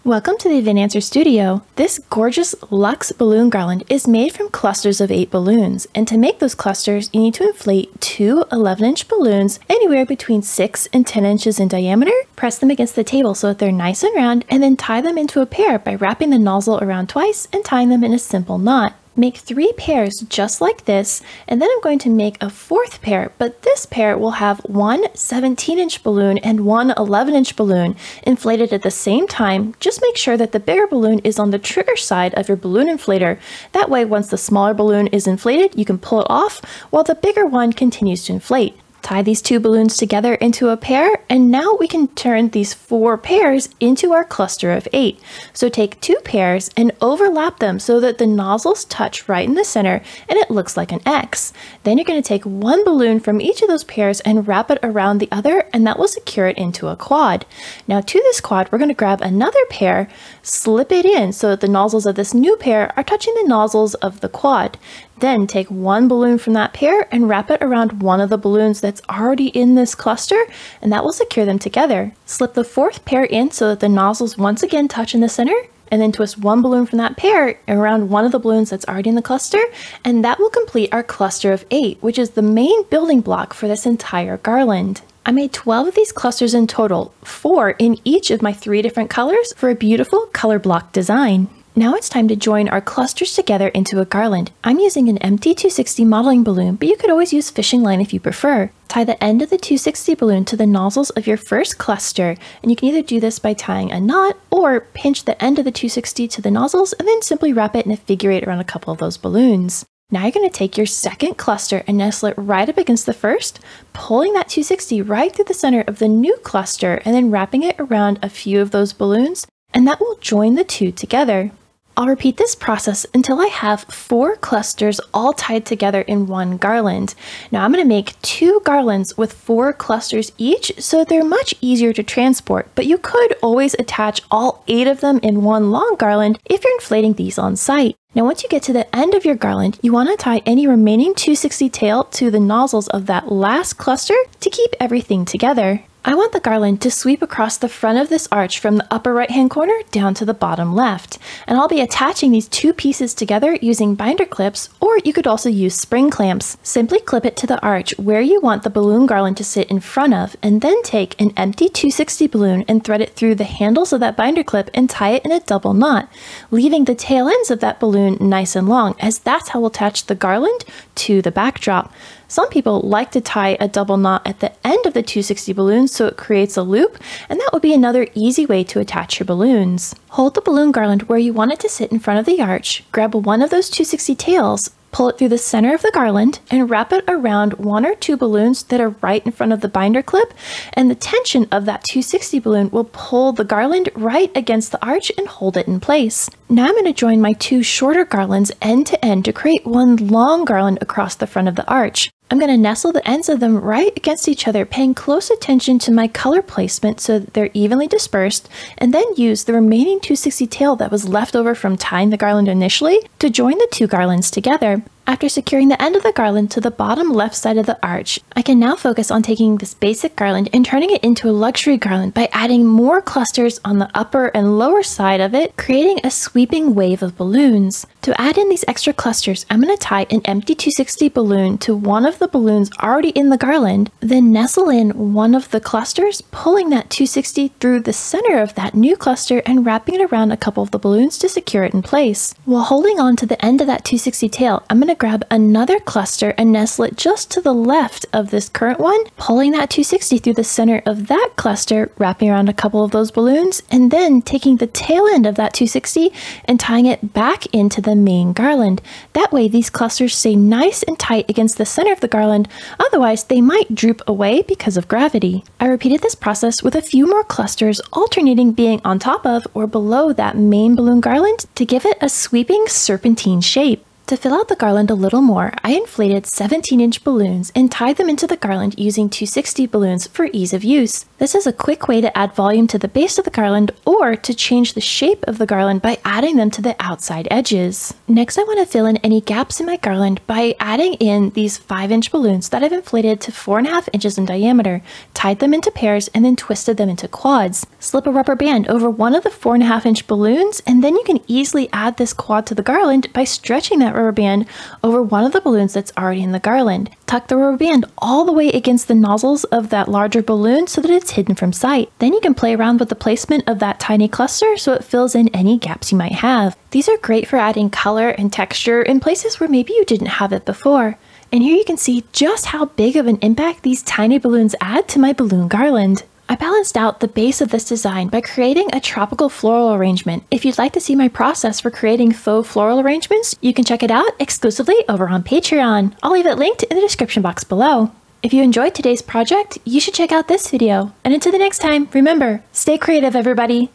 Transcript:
Welcome to the Event Answer Studio. This gorgeous Luxe balloon garland is made from clusters of 8 balloons, and to make those clusters you need to inflate two 11-inch balloons anywhere between 6 and 10 inches in diameter. Press them against the table so that they're nice and round, and then tie them into a pair by wrapping the nozzle around twice and tying them in a simple knot. Make 3 pairs just like this, and then I'm going to make a 4th pair, but this pair will have one 17-inch balloon and one 11-inch balloon inflated at the same time. Just make sure that the bigger balloon is on the trigger side of your balloon inflator. That way, once the smaller balloon is inflated, you can pull it off while the bigger one continues to inflate. Tie these 2 balloons together into a pair, and now we can turn these 4 pairs into our cluster of 8. So take 2 pairs and overlap them so that the nozzles touch right in the center and it looks like an X. Then you're going to take 1 balloon from each of those pairs and wrap it around the other, and that will secure it into a quad. Now to this quad, we're going to grab another pair, slip it in so that the nozzles of this new pair are touching the nozzles of the quad. Then take 1 balloon from that pair and wrap it around one of the balloons that's already in this cluster, and that will secure them together. Slip the 4th pair in so that the nozzles once again touch in the center, and then twist 1 balloon from that pair around one of the balloons that's already in the cluster, and that will complete our cluster of 8, which is the main building block for this entire garland. I made 12 of these clusters in total, 4 in each of my 3 different colors for a beautiful color block design. Now it's time to join our clusters together into a garland. I'm using an empty 260 modeling balloon, but you could always use fishing line if you prefer. Tie the end of the 260 balloon to the nozzles of your first cluster, and you can either do this by tying a knot or pinch the end of the 260 to the nozzles and then simply wrap it in a figure 8 around a couple of those balloons. Now you're going to take your second cluster and nestle it right up against the first, pulling that 260 right through the center of the new cluster and then wrapping it around a few of those balloons, and that will join the 2 together. I'll repeat this process until I have 4 clusters all tied together in one garland. Now I'm going to make 2 garlands with 4 clusters each, so they're much easier to transport, but you could always attach all 8 of them in one long garland if you're inflating these on site. Now once you get to the end of your garland, you want to tie any remaining 260 tail to the nozzles of that last cluster to keep everything together. I want the garland to sweep across the front of this arch from the upper right hand corner down to the bottom left, and I'll be attaching these 2 pieces together using binder clips, or you could also use spring clamps. Simply clip it to the arch where you want the balloon garland to sit in front of, and then take an empty 260 balloon and thread it through the handles of that binder clip and tie it in a double knot, leaving the tail ends of that balloon nice and long, as that's how we'll attach the garland to the backdrop. Some people like to tie a double knot at the end of the 260 balloons so it creates a loop, and that would be another easy way to attach your balloons. Hold the balloon garland where you want it to sit in front of the arch, grab one of those 260 tails, pull it through the center of the garland, and wrap it around 1 or 2 balloons that are right in front of the binder clip, and the tension of that 260 balloon will pull the garland right against the arch and hold it in place. Now I'm going to join my 2 shorter garlands end to end to create one long garland across the front of the arch. I'm going to nestle the ends of them right against each other, paying close attention to my color placement so that they're evenly dispersed, and then use the remaining 260 tail that was left over from tying the garland initially to join the 2 garlands together. After securing the end of the garland to the bottom left side of the arch, I can now focus on taking this basic garland and turning it into a luxury garland by adding more clusters on the upper and lower side of it, creating a sweeping wave of balloons. To add in these extra clusters, I'm going to tie an empty 260 balloon to one of the balloons already in the garland, then nestle in one of the clusters, pulling that 260 through the center of that new cluster and wrapping it around a couple of the balloons to secure it in place. While holding on to the end of that 260 tail, I'm going to grab another cluster and nestle it just to the left of this current one, pulling that 260 through the center of that cluster, wrapping around a couple of those balloons, and then taking the tail end of that 260 and tying it back into the main garland. That way these clusters stay nice and tight against the center of the garland, otherwise they might droop away because of gravity. I repeated this process with a few more clusters, alternating being on top of or below that main balloon garland to give it a sweeping serpentine shape. To fill out the garland a little more, I inflated 17-inch balloons and tied them into the garland using 260 balloons for ease of use. This is a quick way to add volume to the base of the garland or to change the shape of the garland by adding them to the outside edges. Next, I want to fill in any gaps in my garland by adding in these 5-inch balloons that I've inflated to 4.5 inches in diameter, tied them into pairs, and then twisted them into quads. Slip a rubber band over one of the 4.5-inch balloons, and then you can easily add this quad to the garland by stretching that rubber band over one of the balloons that's already in the garland. Tuck the rubber band all the way against the nozzles of that larger balloon so that it's hidden from sight. Then you can play around with the placement of that tiny cluster so it fills in any gaps you might have. These are great for adding color and texture in places where maybe you didn't have it before. And here you can see just how big of an impact these tiny balloons add to my balloon garland. I balanced out the base of this design by creating a tropical floral arrangement. If you'd like to see my process for creating faux floral arrangements, you can check it out exclusively over on Patreon. I'll leave it linked in the description box below. If you enjoyed today's project, you should check out this video. And until the next time, remember, stay creative, everybody!